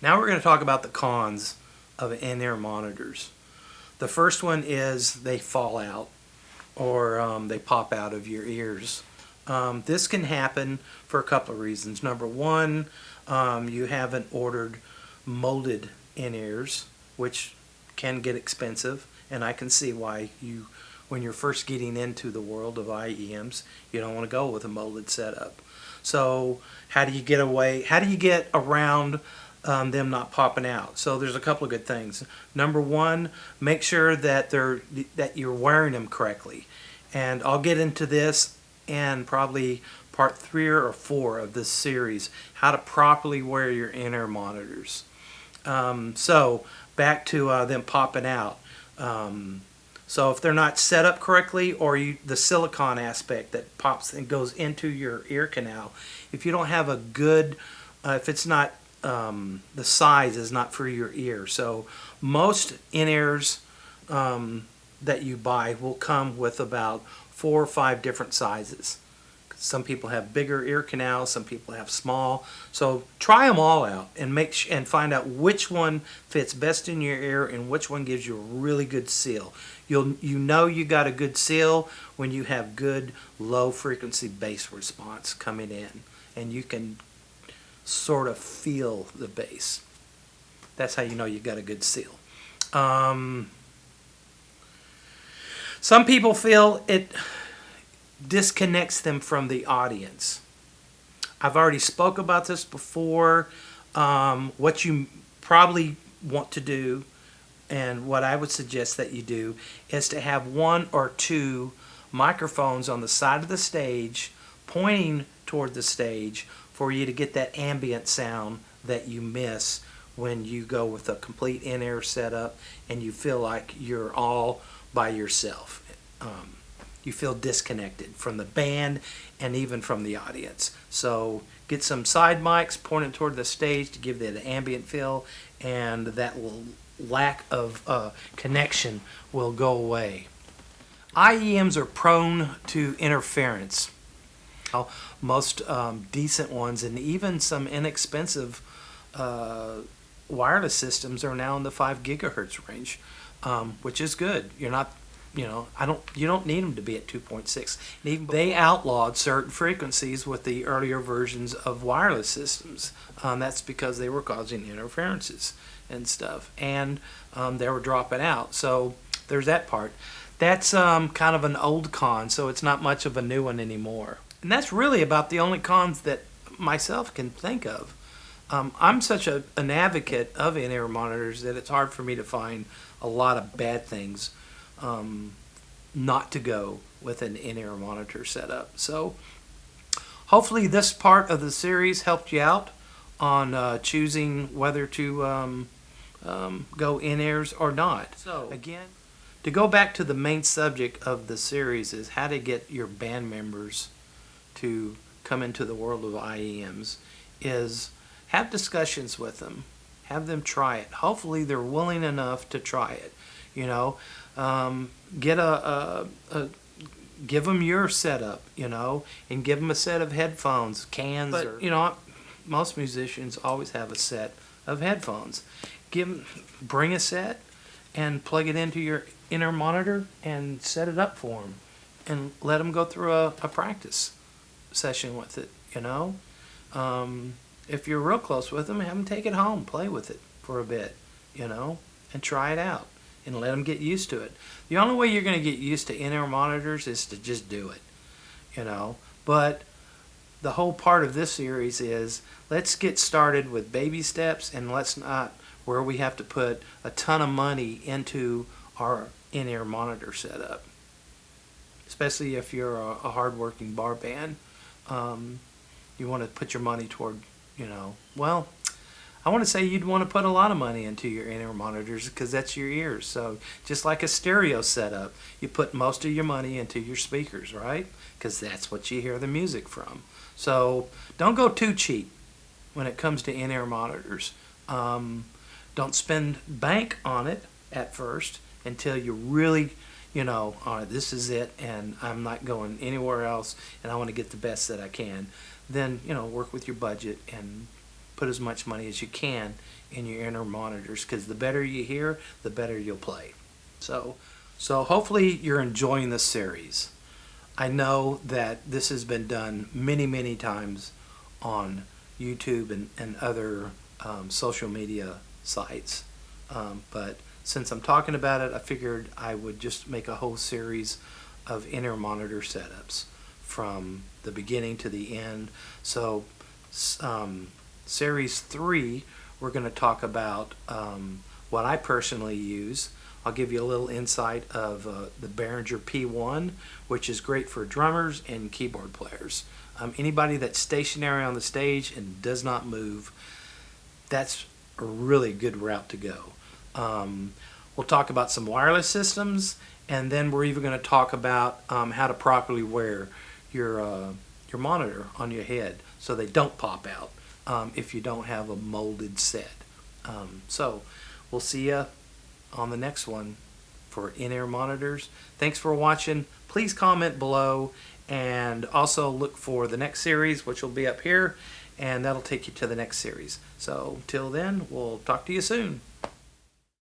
Now we're going to talk about the cons of in-ear monitors. The first one is they fall out or they pop out of your ears. This can happen for a couple of reasons. Number one, you haven't ordered molded in-ears, which can get expensive, and I can see why when you're first getting into the world of IEMs, you don't want to go with a molded setup. So how do you get around them not popping out? So there's a couple of good things. Number one, make sure that you're wearing them correctly. And I'll get into this in probably part 3 or 4 of this series, how to properly wear your in-ear monitors. So back to them popping out. So if they're not set up correctly, or the silicone aspect that pops and goes into your ear canal, if you don't have a good, if it's not, the size is not for your ear. So most in-ears that you buy will come with about 4 or 5 different sizes. Some people have bigger ear canals, some people have small. So try them all out and and find out which one fits best in your ear and which one gives you a really good seal. You know you got a good seal when you have good low frequency bass response coming in, and you can sort of feel the bass. That's how you know you got a good seal. Some people feel it disconnects them from the audience. I've already spoke about this before. What you probably want to do, and what I would suggest that you do, is to have 1 or 2 microphones on the side of the stage pointing toward the stage for you to get that ambient sound that you miss when you go with a complete in-ear setup and you feel like you're all by yourself. You feel disconnected from the band and even from the audience. So get some side mics pointed toward the stage to give that ambient feel, and that lack of connection will go away. IEMs are prone to interference. Most decent ones and even some inexpensive wireless systems are now in the 5 gigahertz range, which is good. You're not, you don't need them to be at 2.6. And even they outlawed certain frequencies with the earlier versions of wireless systems. That's because they were causing interferences and stuff, and they were dropping out. So there's that part. That's kind of an old con, so it's not much of a new one anymore. And that's really about the only cons that myself can think of. I'm such an advocate of in-ear monitors that it's hard for me to find a lot of bad things not to go with an in-ear monitor setup. So hopefully this part of the series helped you out on choosing whether to go in-ears or not. So again, to go back to the main subject of the series is how to get your band members to come into the world of IEMs, is have discussions with them, have them try it. Hopefully they're willing enough to try it. Give them your setup, and give them a set of headphones, cans. But most musicians always have a set of headphones. Bring a set and plug it into your in-ear monitor and set it up for them, and let them go through a practice session with it. If you're real close with them, have them take it home, play with it for a bit, and try it out, and let them get used to it. The only way you're going to get used to in-ear monitors is to just do it, But the whole part of this series is, let's get started with baby steps, and let's not where we have to put a ton of money into our in-ear monitor setup. Especially if you're a hard-working bar band, you want to put your money toward, well, I want to say you'd want to put a lot of money into your in-ear monitors because that's your ears. So just like a stereo setup, you put most of your money into your speakers, right? Because that's what you hear the music from. So don't go too cheap when it comes to in-ear monitors. Don't spend bank on it at first until you really, all right, this is it, and I'm not going anywhere else, and I want to get the best that I can. Then, work with your budget and put as much money as you can in your in-ear monitors, because the better you hear, the better you'll play. So hopefully you're enjoying this series. I know that this has been done many times on YouTube and other social media sites. But since I'm talking about it, I figured I would just make a whole series of in-ear monitor setups from the beginning to the end. So series 3, we're going to talk about what I personally use. I'll give you a little insight of the Behringer P1, which is great for drummers and keyboard players. Anybody that's stationary on the stage and does not move, that's a really good route to go. We'll talk about some wireless systems, and then we're even going to talk about how to properly wear your monitor on your head so they don't pop out if you don't have a molded set. So we'll see you on the next one for in-ear monitors. Thanks for watching. Please comment below, and also look for the next series, which will be up here, and that'll take you to the next series. So till then, we'll talk to you soon.